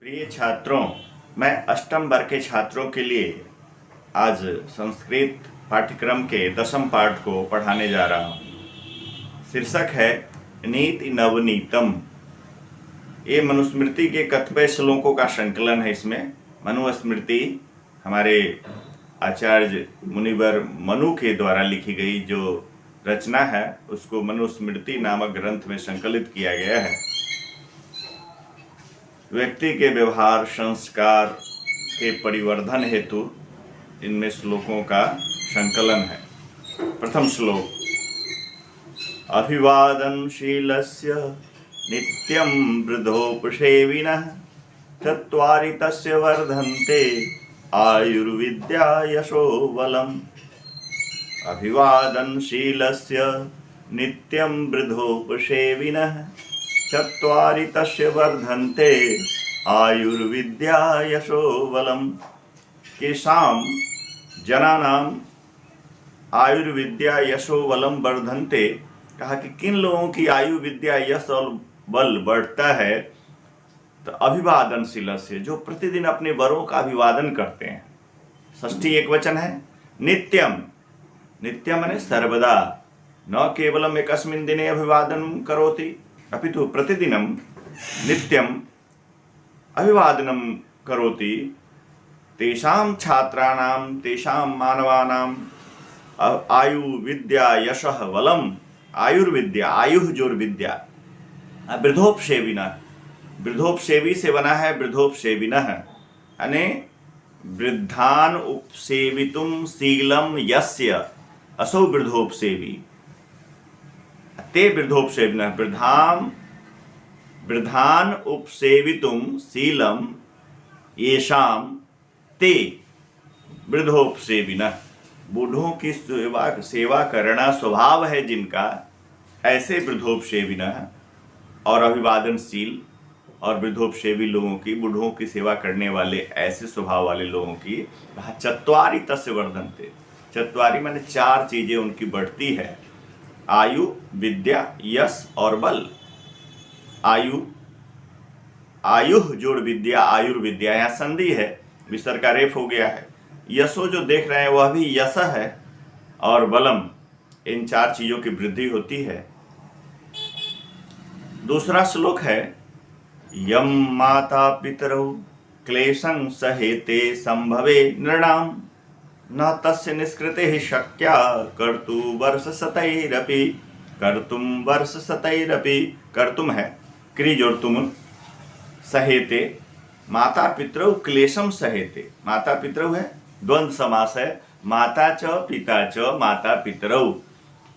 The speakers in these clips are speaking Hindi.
प्रिय छात्रों, मैं अष्टम वर्ग के छात्रों के लिए आज संस्कृत पाठ्यक्रम के 10म पाठ को पढ़ाने जा रहा हूँ। शीर्षक है नीति नवनीतम। ये मनुस्मृति के कतिपय श्लोकों का संकलन है। इसमें मनुस्मृति हमारे आचार्य मुनिवर मनु के द्वारा लिखी गई जो रचना है उसको मनुस्मृति नामक ग्रंथ में संकलित किया गया है। व्यक्ति के व्यवहार संस्कार के परिवर्धन हेतु इनमें श्लोकों का संकलन है। प्रथम श्लोक, अभिवादनशीलस्य नित्यं वृद्धोपसेविनः चत्वारि तस्य वर्धन्ते आयुर्विद्या यशो बलम्। अभिवादनशीलस्य नित्यं वृद्धोपसेविनः चत्वारि तस्य वर्धन्ते आयुर्विद्या यशो बलम्। केषां जनानां आयुर्विद्या यशो बलम वर्धन्ते, कहा कि किन लोगों की आयु विद्या यश और बल बढ़ता है। तो अभिवादनशील से, जो प्रतिदिन अपने बड़ों का अभिवादन करते हैं। षष्ठी एकवचन है। नित्यम, नित्यम माने सर्वदा, न केवलम एकस्मिन् दिने अभिवादनं करोति अपितु प्रतिदिनं नित्यं अभिवादनं करोति। तेषां छात्राणां तेषां मानवानां आयु विद्या यशः बलम। आयुर्विद्या, आयुः जोर विद्या। वृद्धोपसेविनः, वृद्धोपसेवी से बना है वृद्धोपसेविनः, यानी वृद्धान उपसेवितुम शीलम यस्य असौ वृद्धोपसेवी। ते वृद्धोपसेविनः, वृद्धान उपसेवितुम शीलम येषां ते वृद्धोपसेविनः। बूढ़ों की सेवा करना स्वभाव है जिनका, ऐसे वृद्धोपसेविनः। और अभिवादनशील और वृद्धोपसेवी लोगों की, बूढ़ों की सेवा करने वाले ऐसे स्वभाव वाले लोगों की चत्वारि तस्य वर्धन्ते। चत्वारि माने 4 चीजें उनकी बढ़ती है, आयु विद्या यश और बल। आयु, आयुः जोड़ विद्या, आयुर्विद्या, यहाँ संधि है, विसर्ग का रेफ हो गया है। यशो जो देख रहे हैं वह भी यश है, और बलम, इन 4 चीजों की वृद्धि होती है। दूसरा श्लोक है, यम माता पितरौ क्लेशं सहेते संभवे नृणाम न तस्य निष्कृते शक्या कर्तुं वर्षशतैरपि। कर्तुं वर्षशतैरपि, कर्तुम है क्रिय और तुम, सहेते माता पितरौ क्लेशम सहेते। माता पितरौ है द्वंद्व समास है, माता च पिता च माता पितरौ,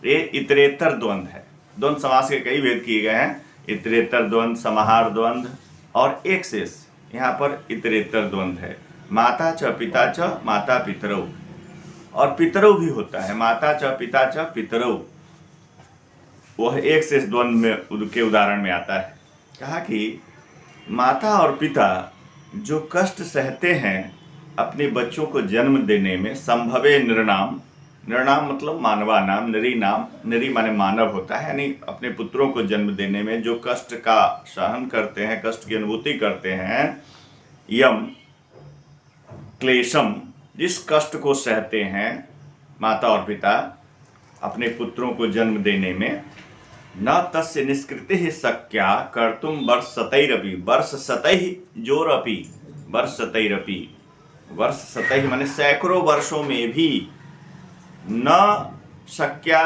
ये इतरेतर द्वंद्व है। द्वंद्व समास के कई भेद किए गए हैं, इतरेतर द्वंद्व, समाहार द्वंद्व और एक शेष। यहाँ पर इतरेतर द्वंद्व है। माता च पिता च माता पितरौ, और पितरौ भी होता है, माता च पिता च पितरौ, वह एक शेष द्वंद्व में के उदाहरण में आता है। कहा कि माता और पिता जो कष्ट सहते हैं अपने बच्चों को जन्म देने में, संभवे नृणाम, नृणाम मतलब मानवा नाम, नरी नाम, नरी माने मानव होता है, यानी अपने पुत्रों को जन्म देने में जो कष्ट का सहन करते हैं, कष्ट की अनुभूति करते हैं। यम क्लेशम, जिस कष्ट को सहते हैं माता और पिता अपने पुत्रों को जन्म देने में, न तस्य निष्कृतिः शक्या कर्तुम वर्षशतैरपि। वर्षशतैः जोरपि, वर्षशतैरपि, वर्षशतैः माने सैकड़ों वर्षों में भी, न शक्या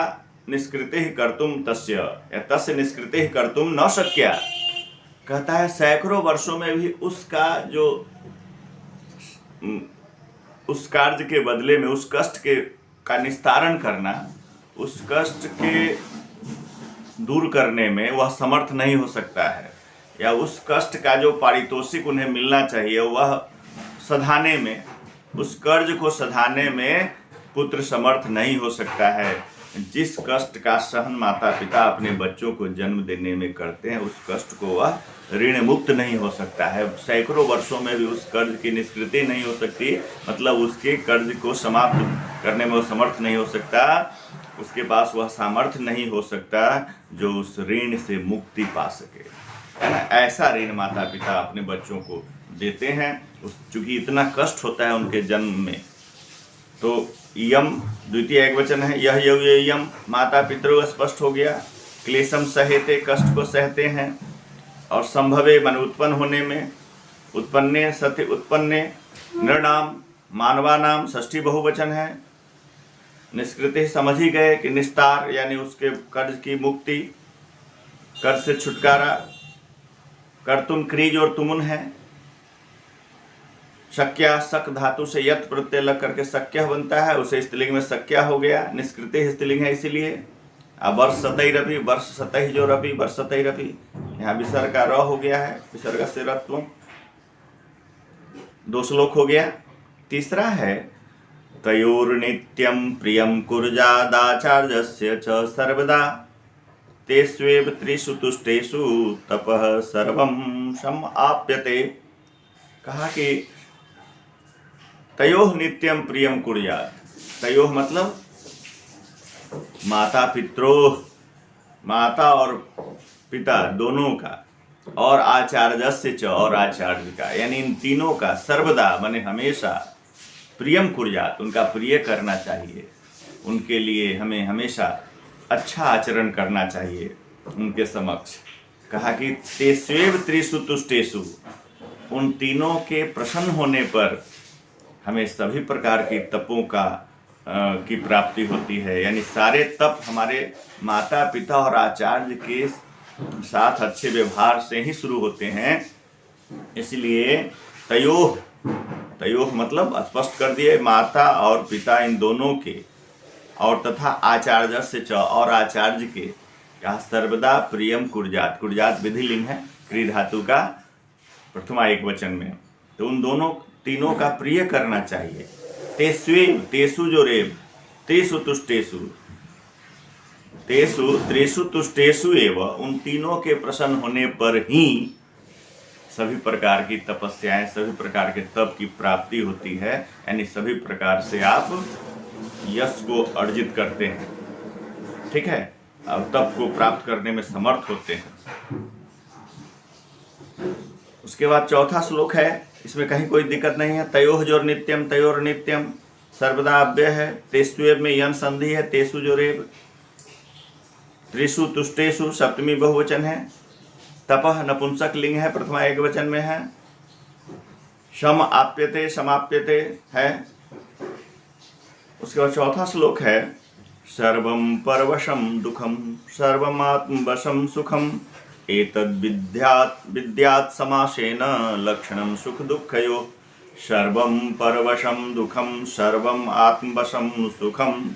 निष्कृतिः कर्तुम तस्य, या तस्य निष्कृतिः कर्तुम न शक्या। कहता है सैकड़ों वर्षों में भी उसका जो उस कार्य के बदले में उस कष्ट के का निस्तारण करना, उस कष्ट के दूर करने में वह समर्थ नहीं हो सकता है, या उस कष्ट का जो पारितोषिक उन्हें मिलना चाहिए वह सधाने में, उस कर्ज को सधाने में पुत्र समर्थ नहीं हो सकता है। जिस कष्ट का सहन माता पिता अपने बच्चों को जन्म देने में करते हैं, उस कष्ट को वह ऋण मुक्त नहीं हो सकता है। सैकड़ों वर्षों में भी उस कर्ज की निष्कृति नहीं हो सकती, मतलब उसके कर्ज को समाप्त करने में वो समर्थ नहीं हो सकता, उसके पास वह सामर्थ्य नहीं हो सकता जो उस ऋण से मुक्ति पा सके, है ना। ऐसा ऋण माता पिता अपने बच्चों को देते हैं। चूंकि इतना कष्ट होता है उनके जन्म में, तो यम द्वितीय एकवचन है। यह यम माता पितरों स्पष्ट हो गया। क्लेशम सहेते कष्ट को सहते हैं। और संभवे मन उत्पन्न होने में, उत्पन्ने सत्य उत्पन्ने, नृणाम मानवानाम षष्ठी बहुवचन है। निष्कृति समझ ही गए कि निस्तार यानी उसके कर्ज की मुक्ति, कर्ज से छुटकारा। कर्तुम क्रीज और तुमुन है। शक्या सक धातु से यत प्रत्यय लग करके शक्य बनता है, उसे स्त्रीलिंग में शक्या हो गया। निष्कृति स्त्रीलिंग है इसीलिए। अब वर्ष सतई रवि, वर्ष सतई जो रवि, वर्ष सतई रवि, यहाँ विसर्ग का र हो गया है, विसर्ग से रत्व। 2 श्लोक हो गया। तीसरा है तयोर्नित्यं प्रियं कुर्यादाचार्यस्य च सर्वदा तेष्वेव त्रिषु तुष्टेषु तपः सर्वं समाप्यते। कहा कि तयोः नित्यं प्रियं कुर्यात्। तयोः मतलब माता पित्रोः, माता और पिता दोनों का, और आचार्यस्य च और आचार्य का, यानी इन तीनों का सर्वदा माने हमेशा, प्रियम कुर्यात् उनका प्रिय करना चाहिए। उनके लिए हमें हमेशा अच्छा आचरण करना चाहिए उनके समक्ष। कहा कि तेष्वेव त्रिषु तुष्टेषु, उन तीनों के प्रसन्न होने पर हमें सभी प्रकार की तपों की प्राप्ति होती है। यानी सारे तप हमारे माता पिता और आचार्य के साथ अच्छे व्यवहार से ही शुरू होते हैं। इसलिए तयोः, तयोः मतलब स्पष्ट कर दिए, माता और पिता इन दोनों के, और तथा आचार्य से च और आचार्य के, कहा सर्वदा प्रियम कुर्यात्। कुर्यात् विधिलिंग है क्री धातु का प्रथमा एक वचन में, तो उन दोनों तीनों का प्रिय करना चाहिए। तेष्वेव, तेषु जो रेव, त्रिषु तुष्टेषु, तेषु त्रिषु तुष्टेषु एव, उन तीनों के प्रसन्न होने पर ही सभी प्रकार की तपस्याएं, सभी प्रकार के तप की प्राप्ति होती है। यानी सभी प्रकार से आप यश को अर्जित करते हैं, ठीक है, अब तप को प्राप्त करने में समर्थ होते हैं। उसके बाद चौथा श्लोक है, इसमें कहीं कोई दिक्कत नहीं है। तयोः जो नित्यम, तयोर नित्यम सर्वदा अव्यय है। तेष्वेव में यन संधि है, तेषु जो रेव। त्रिषु तुष्टेषु सप्तमी बहुवचन है। तपः नपुंसक लिंग है, प्रथमा एक वचन में है। शम आप्यते, समाप्यते है। उसके बाद चौथा श्लोक है सर्वं परवशं दुखम सर्वमात्मवशं सुखम एतद् विद्यात् समासेन लक्षणं सुख दुःखयोः। सर्वं परवशं दुखम सर्वं आत्मवशं सुखम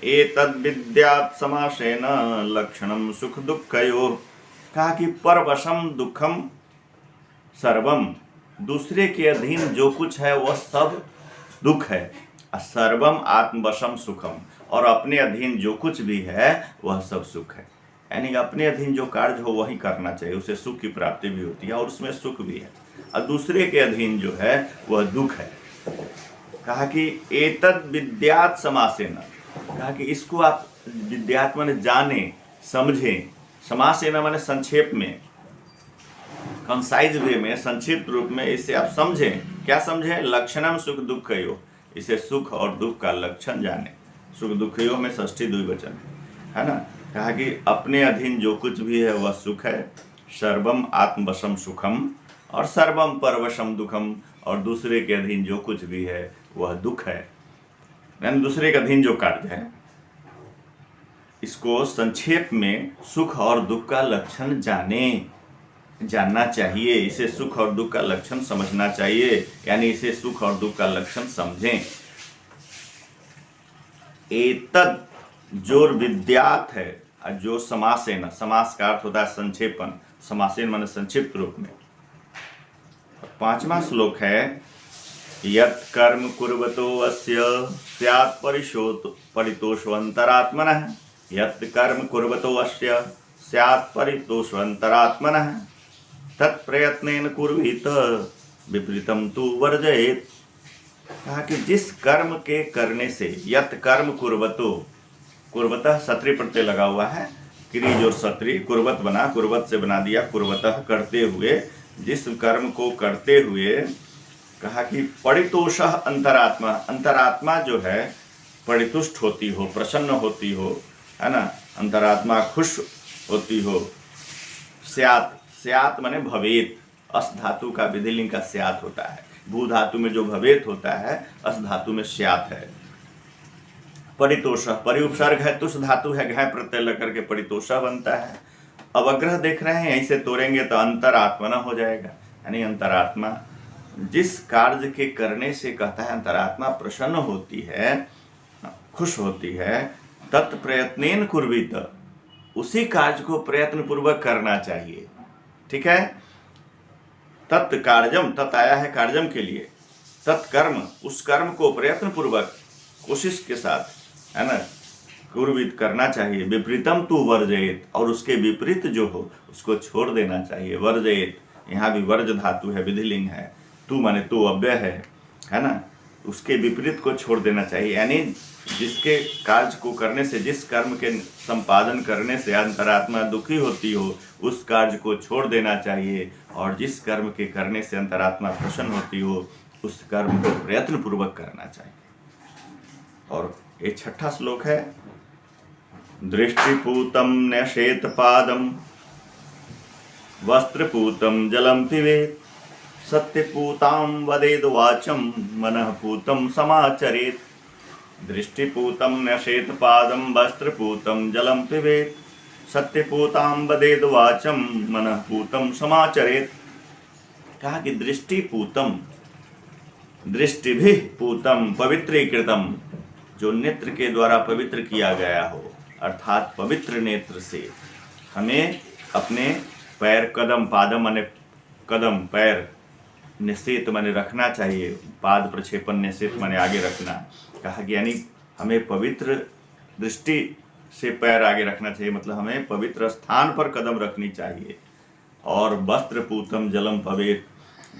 एतद् विद्यात् समासेन लक्षणं सुख दुःखयोः। कहा कि परवशम दुखम सर्वम, दूसरे के अधीन जो कुछ है वह सब दुख है। सर्वम आत्मवशम सुखम, और अपने अधीन जो कुछ भी है वह सब सुख है। यानी अपने अधीन जो कार्य हो वही करना चाहिए, उसे सुख की प्राप्ति भी होती है और उसमें सुख भी है। और दूसरे के अधीन जो है वह दुख है। कहा कि एतद् विद्यात् समासेन, कहा कि इसको आप विद्यात् माने जाने समझें, समासेन माने संक्षेप में, कंसाइज वे में, संक्षिप्त रूप में इसे आप समझें। क्या समझें? लक्षणम सुख दुःखयोः, इसे सुख और दुख का लक्षण जाने। सुख दुःखयोः में षष्ठी द्विवचन है ना। कहा कि अपने अधीन जो कुछ भी है वह सुख है। सर्वम आत्मवशम सुखम और सर्वम परवशम दुखम, और दूसरे के अधीन जो कुछ भी है वह दुख है। यानी दूसरे के अधीन जो कार्य है, इसको संक्षेप में सुख और दुख का लक्षण जानना चाहिए। इसे सुख और दुख का लक्षण समझना चाहिए, यानी इसे सुख और दुख का लक्षण समझें। एतद् जोर विद्यात् है, जो समासेन, समास का अर्थ होता है संक्षेपण, समासेन माने संक्षिप्त रूप में। 5वां श्लोक है यत् कर्म कुर्वतो अस्य स्यात् परितोषोऽन्तरात्मनः। यत् कर्म कुर्वतो अस्य स्यात् परितोषोऽन्तरात्मनः तत्प्रयत्नेन कुर्वीत विपरीतम तु वर्जयेत्। कहा कि जिस कर्म के करने से, यत् कर्म कुर्वतो, कुर्वतः सत्री प्रत्यय लगा हुआ है, क्रीज और सत्री, कुर्वत बना, कुर्वत से बना दिया, कुर्वतः करते हुए, जिस कर्म को करते हुए कहा कि परितोषः अंतरात्मा, अंतरात्मा जो है परितुष्ट होती हो, प्रसन्न होती हो, है ना, अंतरात्मा खुश होती हो। स्यात्, स्यात् माने भवेत, अस धातु का विधिलिंग का स्यात् होता है। भू धातु में जो भवेत होता है, अस धातु में स्यात् है। परितोषः, परि उपसर्ग है, तुष धातु है, घय प्रत्यय लेकर के परितोषः बनता है। अवग्रह देख रहे हैं, ऐसे तोड़ेंगे तो अंतरात्मा न हो जाएगा, यानी अंतरात्मा जिस कार्य के करने से कहता है अंतरात्मा प्रसन्न होती है, खुश होती है, तत्प्रयत्नेन कुर्वीत, उसी कार्य को प्रयत्न पूर्वक करना चाहिए। ठीक है, तत्कार्यम, तत् आया है कार्यम के लिए, तत्कर्म, उस कर्म को प्रयत्न पूर्वक कोशिश के साथ, है ना, कुर्वीत करना चाहिए। विपरीतम तू वर्जयेत, और उसके विपरीत जो हो उसको छोड़ देना चाहिए। वर्जयेत, यहाँ भी वर्ज धातु है, विधिलिंग है, तू माने तो अव्यय है ना, उसके विपरीत को छोड़ देना चाहिए। यानी जिसके कार्य को करने से, जिस कर्म के संपादन करने से अंतरात्मा दुखी होती हो, उस कार्य को छोड़ देना चाहिए, और जिस कर्म के करने से अंतरात्मा प्रसन्न होती हो, उस कर्म को प्रयत्न पूर्वक करना चाहिए। और ये छठा श्लोक है, दृष्टिपूतम न्यसेत पादम वस्त्रपूतम जलम पिबेत सत्यपूतां वदेद वाचम मनः पूतं समाचरेत। दृष्टिपूतं न्यसेत पादं वस्त्रपूतं जलं पिबेत सत्यपूतां वदेद वाचम मनः पूतं समाचरेत। कहा कि दृष्टिपूतम, दृष्टिभिः पूतं पवित्रीकृतम, जो नेत्र के द्वारा पवित्र किया गया हो, अर्थात पवित्र नेत्र से हमें अपने पैर, कदम, पादम माने कदम, पैर, निश्चित माने रखना चाहिए, पाद प्रक्षेपण निश्चित माने आगे रखना। कहा कि यानी हमें पवित्र दृष्टि से पैर आगे रखना चाहिए, मतलब हमें पवित्र स्थान पर कदम रखनी चाहिए। और वस्त्र पूतम जलम पवेत,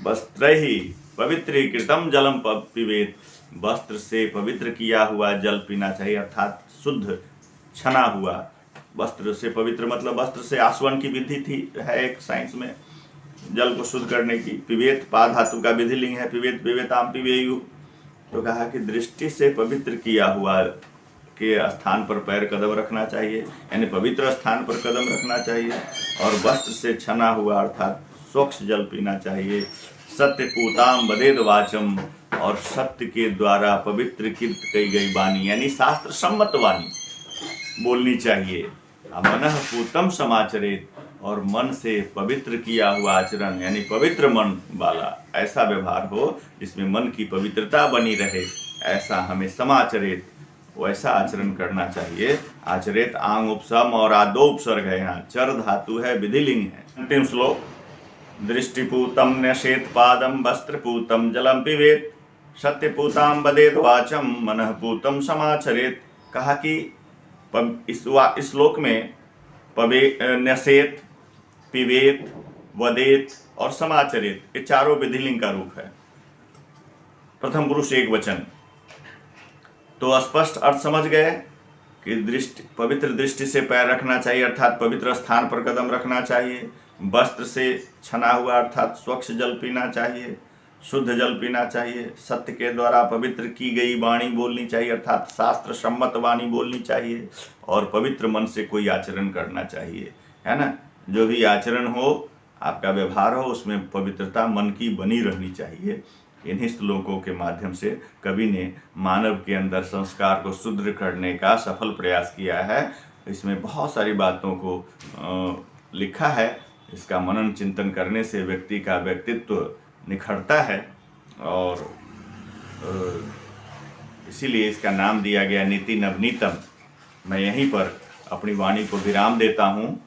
वस्त्र ही पवित्रीकृतम जलम पिबेत, वस्त्र से पवित्र किया हुआ जल पीना चाहिए, अर्थात शुद्ध छना हुआ। वस्त्र से पवित्र मतलब वस्त्र से आसवन की विधि थी, है एक साइंस में, जल को शुद्ध करने की। पिबेत पा धातु का विधिलिंग है, पिबेत पिबेताम पिबेयु। तो कहा कि दृष्टि से पवित्र किया हुआ के स्थान पर पैर कदम रखना चाहिए, यानी पवित्र स्थान पर कदम रखना चाहिए। और वस्त्र से छना हुआ अर्थात स्वच्छ जल पीना चाहिए। सत्यपूताम वदेद वाचम, और सत्य के द्वारा पवित्र की गई वाणी, यानी शास्त्र सम्मत वाणी बोलनी चाहिए। मनः पूतम समाचरेत, और मन से पवित्र किया हुआ आचरण, यानी पवित्र मन वाला ऐसा व्यवहार हो जिसमें मन की पवित्रता बनी रहे, ऐसा हमें समाचरेत, वैसा आचरण करना चाहिए। आचरेत आंग उपसम और आदो उपसर्ग है, यहाँ चर धातु है, विधिलिंग है। अंतिम श्लोक, दृष्टिपूतम न्यसेत पादम वस्त्रपूतम जलम पिबेत सत्यपूताम वदेद वाचम मनः पूतम समाचरेत। कहा कि इस श्लोक में न्यसेत, पिबेत, वदेत और समाचरेत, ये चारों विधिलिंग का रूप है। प्रथम पुरुष एक वचन। तो स्पष्ट अर्थ समझ गए कि दृष्टि, पवित्र दृष्टि से पैर रखना चाहिए, अर्थात पवित्र स्थान पर कदम रखना चाहिए। वस्त्र से छना हुआ अर्थात स्वच्छ जल पीना चाहिए, शुद्ध जल पीना चाहिए। सत्य के द्वारा पवित्र की गई वाणी बोलनी चाहिए, अर्थात शास्त्र सम्मत वाणी बोलनी चाहिए। और पवित्र मन से कोई आचरण करना चाहिए, है ना। जो भी आचरण हो, आपका व्यवहार हो, उसमें पवित्रता मन की बनी रहनी चाहिए। इन्हीं श्लोकों के माध्यम से कवि ने मानव के अंदर संस्कार को सुदृढ़ करने का सफल प्रयास किया है। इसमें बहुत सारी बातों को लिखा है। इसका मनन चिंतन करने से व्यक्ति का व्यक्तित्व निखरता है, और इसीलिए इसका नाम दिया गया नीति नवनीतम। मैं यहीं पर अपनी वाणी को विराम देता हूँ।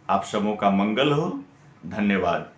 आप सबों का मंगल हो। धन्यवाद।